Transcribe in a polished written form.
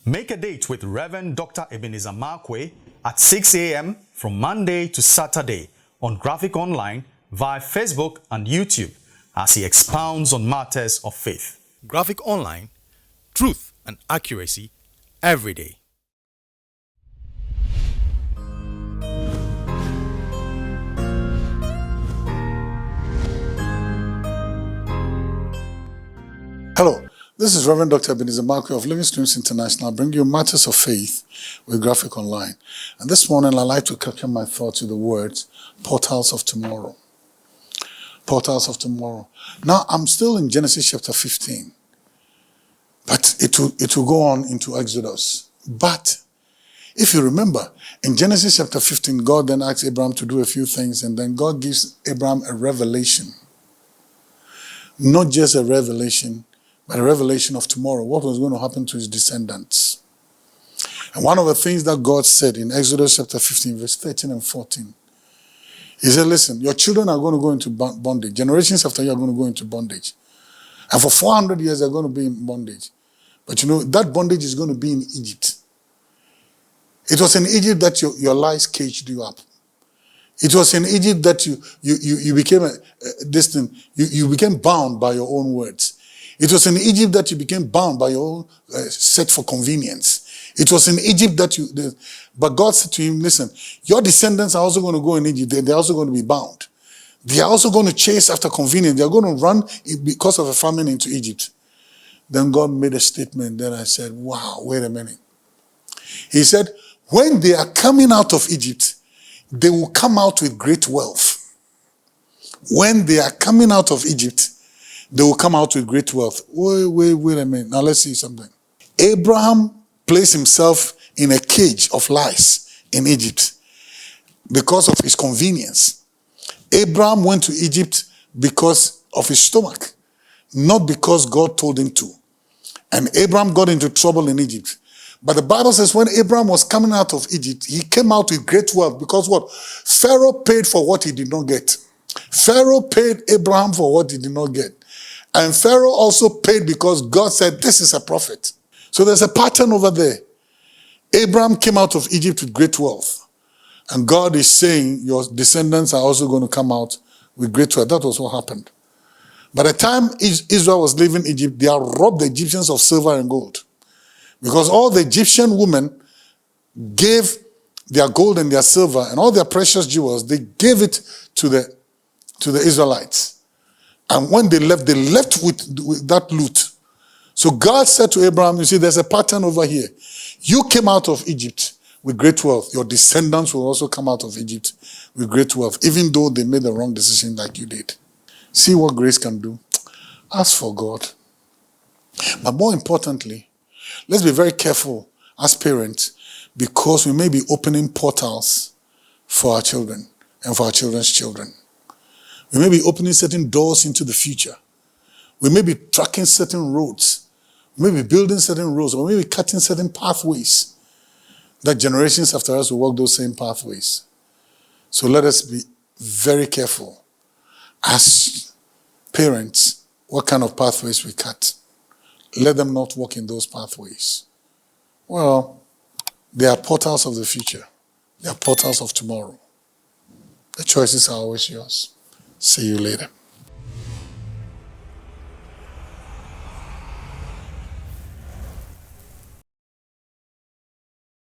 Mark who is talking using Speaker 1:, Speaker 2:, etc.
Speaker 1: Make a date with Reverend Dr. Ebenezer Markwei at 6 a.m. from Monday to Saturday on Graphic Online via Facebook and YouTube as he expounds on matters of faith. Graphic Online, truth and accuracy every day.
Speaker 2: Hello, this is Reverend Dr. Ebenezer Markwei of Living Streams International, bringing you matters of faith with Graphic Online. And this morning, I'd like to capture my thoughts with the words, portals of tomorrow. Portals of tomorrow. Now, I'm still in Genesis chapter 15, but it will go on into Exodus. But if you remember, in Genesis chapter 15, God then asks Abraham to do a few things, and then God gives Abraham a revelation. Not just a revelation, but a revelation of tomorrow, what was going to happen to his descendants. And one of the things that God said in Exodus chapter 15, verse 13 and 14, he said, listen, your children are going to go into bondage. Generations after you are going to go into bondage. And for 400 years, they're going to be in bondage. But you know, that bondage is going to be in Egypt. It was in Egypt that your lies caged you up. It was in Egypt that you became you became bound by your own words. It was in Egypt that you became bound by your own set for convenience. It was in Egypt that but God said to him, listen, your descendants are also going to go in Egypt. They're also going to be bound. They are also going to chase after convenience. They're going to run because of a famine into Egypt. Then God made a statement. Then I said, wow, wait a minute. He said, when they are coming out of Egypt, they will come out with great wealth. When they are coming out of Egypt, they will come out with great wealth. Wait a minute. Now let's see something. Abraham placed himself in a cage of lies in Egypt because of his convenience. Abraham went to Egypt because of his stomach, not because God told him to. And Abraham got into trouble in Egypt. But the Bible says when Abraham was coming out of Egypt, he came out with great wealth because what? Pharaoh paid for what he did not get. Pharaoh paid Abraham for what he did not get. And Pharaoh also paid because God said, this is a prophet. So there's a pattern over there. Abraham came out of Egypt with great wealth. And God is saying, your descendants are also going to come out with great wealth. That was what happened. By the time Israel was leaving Egypt, they had robbed the Egyptians of silver and gold. Because all the Egyptian women gave their gold and their silver and all their precious jewels, they gave it to the Israelites. And when they left with that loot. So God said to Abraham, you see, there's a pattern over here. You came out of Egypt with great wealth. Your descendants will also come out of Egypt with great wealth, even though they made the wrong decision like you did. See what grace can do. Ask for God. But more importantly, let's be very careful as parents because we may be opening portals for our children and for our children's children. We may be opening certain doors into the future. We may be tracking certain roads. We may be building certain roads. Or we may be cutting certain pathways that generations after us will walk those same pathways. So let us be very careful as parents what kind of pathways we cut. Let them not walk in those pathways. Well, they are portals of the future. They are portals of tomorrow. The choices are always yours. See you later.